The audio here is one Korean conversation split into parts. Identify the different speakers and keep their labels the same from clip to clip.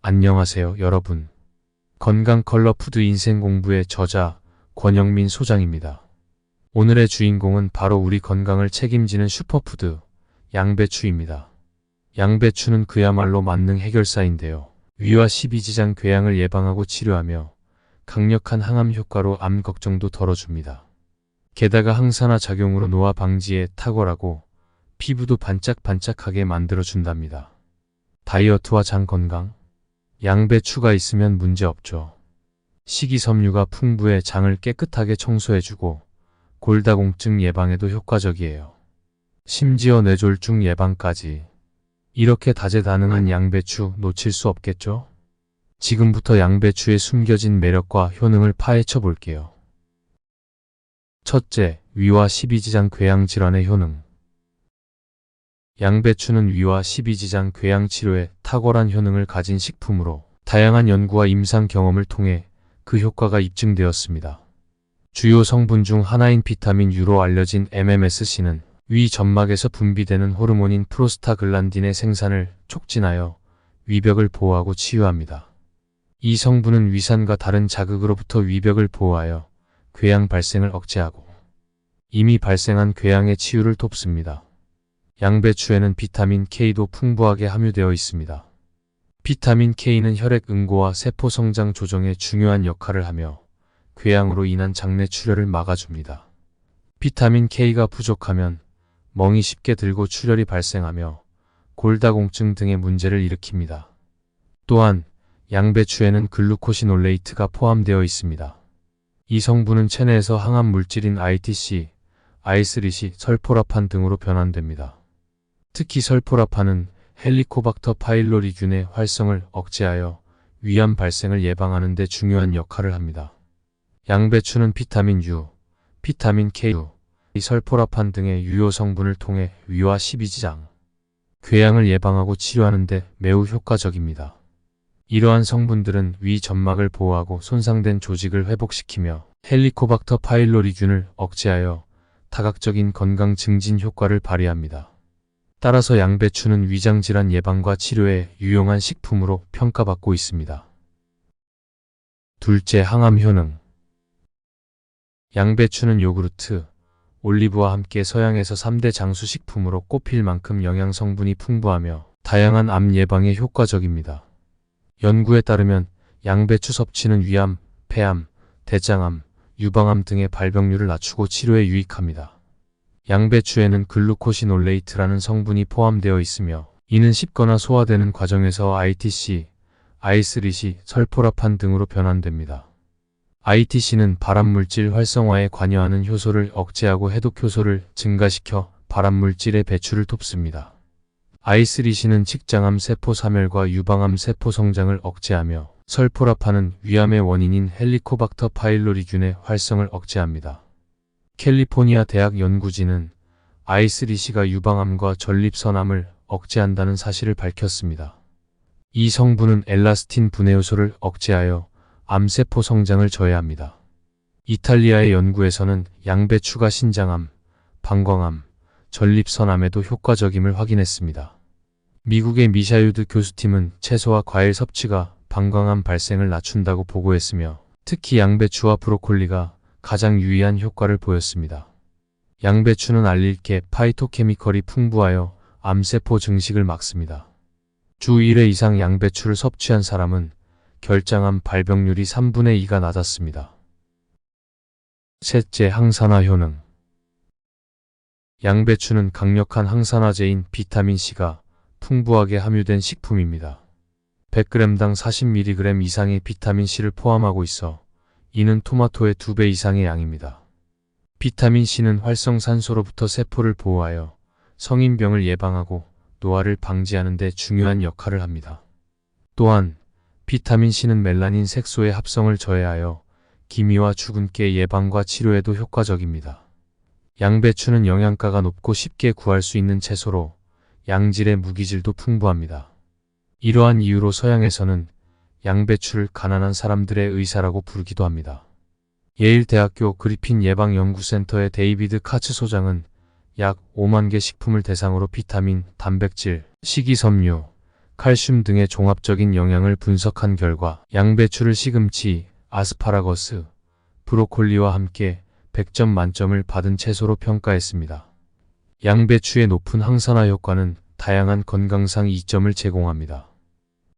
Speaker 1: 안녕하세요, 여러분. 건강 컬러 푸드 인생 공부의 저자 권영민 소장입니다. 오늘의 주인공은 바로 우리 건강을 책임지는 슈퍼푸드 양배추입니다. 양배추는 그야말로 만능 해결사인데요. 위와 십이지장 궤양을 예방하고 치료하며 강력한 항암 효과로 암 걱정도 덜어줍니다. 게다가 항산화 작용으로 노화 방지에 탁월하고 피부도 반짝반짝하게 만들어준답니다. 다이어트와 장 건강? 양배추가 있으면 문제없죠. 식이섬유가 풍부해 장을 깨끗하게 청소해주고 골다공증 예방에도 효과적이에요. 심지어 뇌졸중 예방까지. 이렇게 다재다능한 양배추 놓칠 수 없겠죠? 지금부터 양배추의 숨겨진 매력과 효능을 파헤쳐 볼게요. 첫째, 위와 십이지장 궤양 질환의 효능. 양배추는 위와 십이지장 궤양 치료에 탁월한 효능을 가진 식품으로 다양한 연구와 임상 경험을 통해 그 효과가 입증되었습니다. 주요 성분 중 하나인 비타민 U로 알려진 MMSC는 위 점막에서 분비되는 호르몬인 프로스타글란딘의 생산을 촉진하여 위벽을 보호하고 치유합니다. 이 성분은 위산과 다른 자극으로부터 위벽을 보호하여 궤양 발생을 억제하고 이미 발생한 궤양의 치유를 돕습니다. 양배추에는 비타민 K도 풍부하게 함유되어 있습니다. 비타민 K는 혈액 응고와 세포 성장 조정에 중요한 역할을 하며 궤양으로 인한 장내 출혈을 막아줍니다. 비타민 K가 부족하면 멍이 쉽게 들고 출혈이 발생하며 골다공증 등의 문제를 일으킵니다. 또한 양배추에는 글루코시놀레이트가 포함되어 있습니다. 이 성분은 체내에서 항암 물질인 ITC, 아이스리시, 설포라판 등으로 변환됩니다. 특히 설포라판은 헬리코박터 파일로리균의 활성을 억제하여 위암 발생을 예방하는 데 중요한 역할을 합니다. 양배추는 비타민 U, 비타민 K, 설포라판 등의 유효 성분을 통해 위와 십이지장, 궤양을 예방하고 치료하는 데 매우 효과적입니다. 이러한 성분들은 위 점막을 보호하고 손상된 조직을 회복시키며 헬리코박터 파일로리균을 억제하여 다각적인 건강 증진 효과를 발휘합니다. 따라서 양배추는 위장질환 예방과 치료에 유용한 식품으로 평가받고 있습니다. 둘째, 항암 효능. 양배추는 요구르트, 올리브와 함께 서양에서 3대 장수 식품으로 꼽힐 만큼 영양 성분이 풍부하며 다양한 암 예방에 효과적입니다. 연구에 따르면 양배추 섭취는 위암, 폐암, 대장암, 유방암 등의 발병률을 낮추고 치료에 유익합니다. 양배추에는 글루코시놀레이트라는 성분이 포함되어 있으며 이는 씹거나 소화되는 과정에서 ITC, 아이스리시, 설포라판 등으로 변환됩니다. ITC는 발암물질 활성화에 관여하는 효소를 억제하고 해독 효소를 증가시켜 발암물질의 배출을 돕습니다. 아이스리시는 직장암 세포 사멸과 유방암 세포 성장을 억제하며 설포라판은 위암의 원인인 헬리코박터 파일로리균의 활성을 억제합니다. 캘리포니아 대학 연구진은 아이스리시가 유방암과 전립선암을 억제한다는 사실을 밝혔습니다. 이 성분은 엘라스틴 분해 요소를 억제하여 암세포 성장을 저해합니다. 이탈리아의 연구에서는 양배추가 신장암, 방광암, 전립선암에도 효과적임을 확인했습니다. 미국의 미샤유드 교수팀은 채소와 과일 섭취가 방광암 발생을 낮춘다고 보고했으며 특히 양배추와 브로콜리가 가장 유의한 효과를 보였습니다. 양배추는 알릴계 파이토케미컬이 풍부하여 암세포 증식을 막습니다. 주 1회 이상 양배추를 섭취한 사람은 결장암 발병률이 3분의 2가 낮았습니다. 셋째, 항산화 효능. 양배추는 강력한 항산화제인 비타민C가 풍부하게 함유된 식품입니다. 100g당 40mg 이상의 비타민C를 포함하고 있어 이는 토마토의 2배 이상의 양입니다. 비타민C는 활성산소로부터 세포를 보호하여 성인병을 예방하고 노화를 방지하는 데 중요한 역할을 합니다. 또한 비타민C는 멜라닌 색소의 합성을 저해하여 기미와 주근깨 예방과 치료에도 효과적입니다. 양배추는 영양가가 높고 쉽게 구할 수 있는 채소로 양질의 무기질도 풍부합니다. 이러한 이유로 서양에서는 양배추를 가난한 사람들의 의사라고 부르기도 합니다. 예일대학교 그리핀 예방연구센터의 데이비드 카츠 소장은 약 5만 개 식품을 대상으로 비타민, 단백질, 식이섬유, 칼슘 등의 종합적인 영양을 분석한 결과 양배추를 시금치, 아스파라거스, 브로콜리와 함께 100점 만점을 받은 채소로 평가했습니다. 양배추의 높은 항산화 효과는 다양한 건강상 이점을 제공합니다.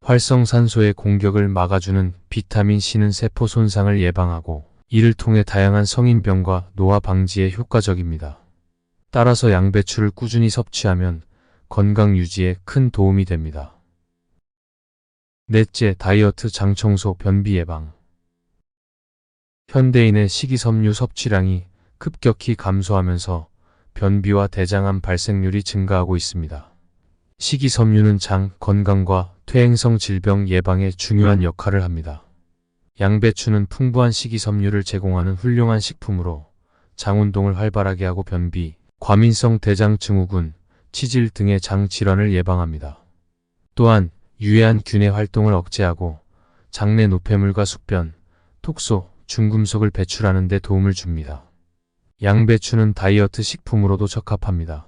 Speaker 1: 활성산소의 공격을 막아주는 비타민 C는 세포 손상을 예방하고 이를 통해 다양한 성인병과 노화 방지에 효과적입니다. 따라서 양배추를 꾸준히 섭취하면 건강 유지에 큰 도움이 됩니다. 넷째, 다이어트, 장청소, 변비 예방. 현대인의 식이섬유 섭취량이 급격히 감소하면서 변비와 대장암 발생률이 증가하고 있습니다. 식이섬유는 장 건강과 퇴행성 질병 예방에 중요한 역할을 합니다. 양배추는 풍부한 식이섬유를 제공하는 훌륭한 식품으로 장 운동을 활발하게 하고 변비, 과민성 대장 증후군, 치질 등의 장 질환을 예방합니다. 또한 유해한 균의 활동을 억제하고 장내 노폐물과 숙변, 톡소, 중금속을 배출하는 데 도움을 줍니다. 양배추는 다이어트 식품으로도 적합합니다.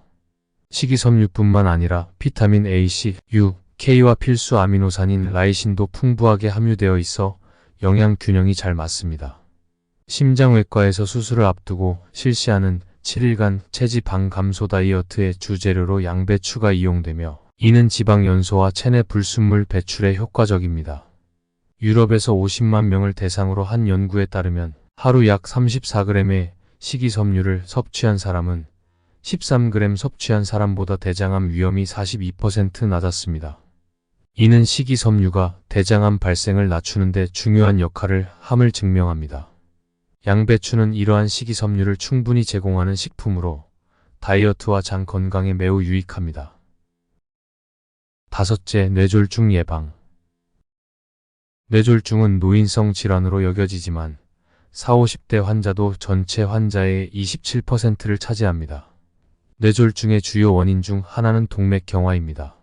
Speaker 1: 식이섬유뿐만 아니라 비타민 A, C, U, K와 필수 아미노산인 라이신도 풍부하게 함유되어 있어 영양 균형이 잘 맞습니다. 심장외과에서 수술을 앞두고 실시하는 7일간 체지방 감소 다이어트의 주재료로 양배추가 이용되며 이는 지방 연소와 체내 불순물 배출에 효과적입니다. 유럽에서 50만 명을 대상으로 한 연구에 따르면 하루 약 34g의 식이섬유를 섭취한 사람은 13g 섭취한 사람보다 대장암 위험이 42% 낮았습니다. 이는 식이섬유가 대장암 발생을 낮추는 데 중요한 역할을 함을 증명합니다. 양배추는 이러한 식이섬유를 충분히 제공하는 식품으로 다이어트와 장 건강에 매우 유익합니다. 다섯째, 뇌졸중 예방. 뇌졸중은 노인성 질환으로 여겨지지만 40, 50대 환자도 전체 환자의 27%를 차지합니다. 뇌졸중의 주요 원인 중 하나는 동맥경화입니다.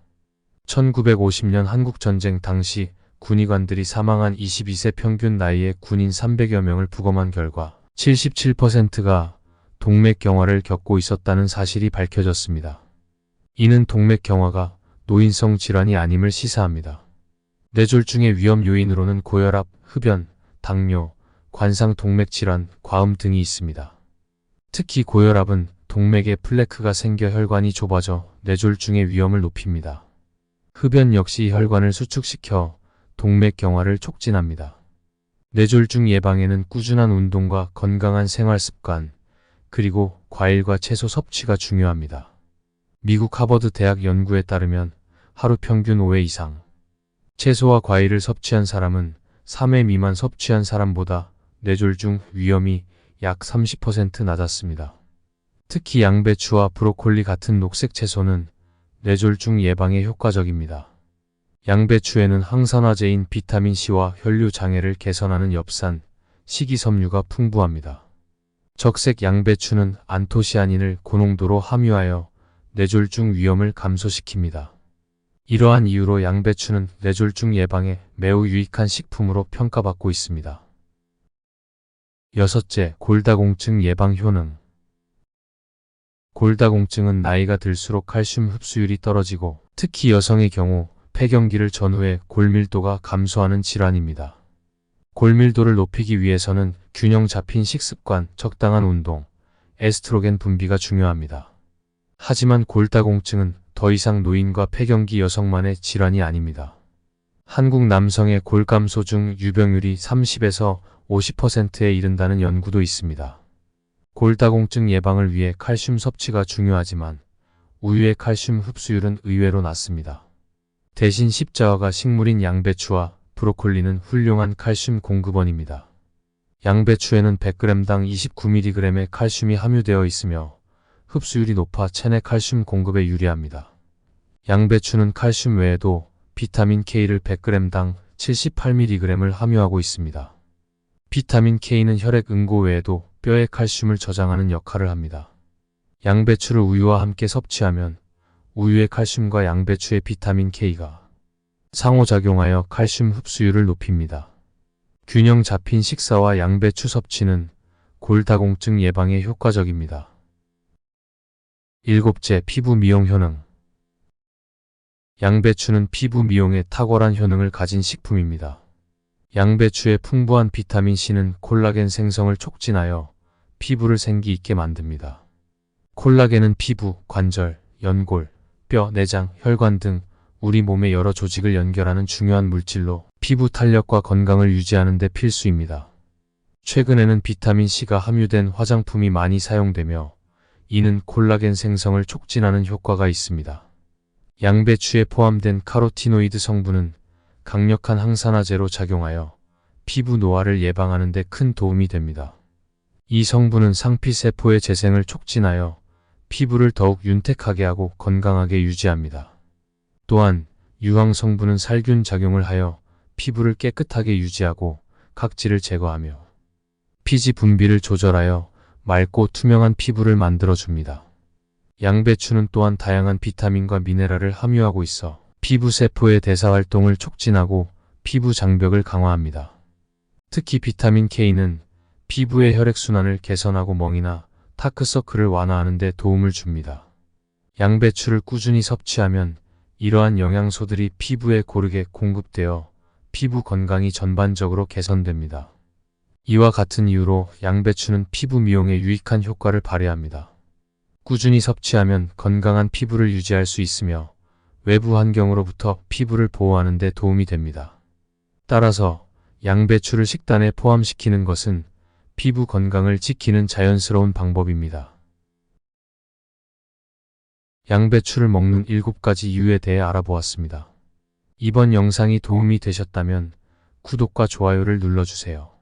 Speaker 1: 1950년 한국전쟁 당시 군의관들이 사망한 22세 평균 나이의 군인 300여 명을 부검한 결과 77%가 동맥경화를 겪고 있었다는 사실이 밝혀졌습니다. 이는 동맥경화가 노인성 질환이 아님을 시사합니다. 뇌졸중의 위험 요인으로는 고혈압, 흡연, 당뇨, 관상동맥질환, 과음 등이 있습니다. 특히 고혈압은 동맥에 플래크가 생겨 혈관이 좁아져 뇌졸중의 위험을 높입니다. 흡연 역시 혈관을 수축시켜 동맥경화를 촉진합니다. 뇌졸중 예방에는 꾸준한 운동과 건강한 생활습관, 그리고 과일과 채소 섭취가 중요합니다. 미국 하버드 대학 연구에 따르면 하루 평균 5회 이상 채소와 과일을 섭취한 사람은 3회 미만 섭취한 사람보다 뇌졸중 위험이 약 30% 낮았습니다. 특히 양배추와 브로콜리 같은 녹색 채소는 뇌졸중 예방에 효과적입니다. 양배추에는 항산화제인 비타민 C와 혈류 장애를 개선하는 엽산, 식이섬유가 풍부합니다. 적색 양배추는 안토시아닌을 고농도로 함유하여 뇌졸중 위험을 감소시킵니다. 이러한 이유로 양배추는 뇌졸중 예방에 매우 유익한 식품으로 평가받고 있습니다. 여섯째, 골다공증 예방 효능. 골다공증은 나이가 들수록 칼슘 흡수율이 떨어지고 특히 여성의 경우 폐경기를 전후해 골밀도가 감소하는 질환입니다. 골밀도를 높이기 위해서는 균형 잡힌 식습관, 적당한 운동, 에스트로겐 분비가 중요합니다. 하지만 골다공증은 더 이상 노인과 폐경기 여성만의 질환이 아닙니다. 한국 남성의 골감소증 유병률이 30에서 50%에 이른다는 연구도 있습니다. 골다공증 예방을 위해 칼슘 섭취가 중요하지만 우유의 칼슘 흡수율은 의외로 낮습니다. 대신 십자화가 식물인 양배추와 브로콜리는 훌륭한 칼슘 공급원입니다. 양배추에는 100g당 29mg의 칼슘이 함유되어 있으며 흡수율이 높아 체내 칼슘 공급에 유리합니다. 양배추는 칼슘 외에도 비타민 K를 100g당 78mg을 함유하고 있습니다. 비타민 K는 혈액 응고 외에도 뼈의 칼슘을 저장하는 역할을 합니다. 양배추를 우유와 함께 섭취하면 우유의 칼슘과 양배추의 비타민 K가 상호작용하여 칼슘 흡수율을 높입니다. 균형 잡힌 식사와 양배추 섭취는 골다공증 예방에 효과적입니다. 일곱째, 피부 미용 효능. 양배추는 피부 미용에 탁월한 효능을 가진 식품입니다. 양배추의 풍부한 비타민 C는 콜라겐 생성을 촉진하여 피부를 생기 있게 만듭니다. 콜라겐은 피부, 관절, 연골, 뼈, 내장, 혈관 등 우리 몸의 여러 조직을 연결하는 중요한 물질로 피부 탄력과 건강을 유지하는 데 필수입니다. 최근에는 비타민 C가 함유된 화장품이 많이 사용되며 이는 콜라겐 생성을 촉진하는 효과가 있습니다. 양배추에 포함된 카로티노이드 성분은 강력한 항산화제로 작용하여 피부 노화를 예방하는 데 큰 도움이 됩니다. 이 성분은 상피세포의 재생을 촉진하여 피부를 더욱 윤택하게 하고 건강하게 유지합니다. 또한 유황 성분은 살균 작용을 하여 피부를 깨끗하게 유지하고 각질을 제거하며 피지 분비를 조절하여 맑고 투명한 피부를 만들어줍니다. 양배추는 또한 다양한 비타민과 미네랄을 함유하고 있어 피부 세포의 대사 활동을 촉진하고 피부 장벽을 강화합니다. 특히 비타민 K는 피부의 혈액순환을 개선하고 멍이나 다크서클을 완화하는 데 도움을 줍니다. 양배추를 꾸준히 섭취하면 이러한 영양소들이 피부에 고르게 공급되어 피부 건강이 전반적으로 개선됩니다. 이와 같은 이유로 양배추는 피부 미용에 유익한 효과를 발휘합니다. 꾸준히 섭취하면 건강한 피부를 유지할 수 있으며 외부 환경으로부터 피부를 보호하는 데 도움이 됩니다. 따라서 양배추를 식단에 포함시키는 것은 피부 건강을 지키는 자연스러운 방법입니다. 양배추를 먹는 7가지 이유에 대해 알아보았습니다. 이번 영상이 도움이 되셨다면 구독과 좋아요를 눌러주세요.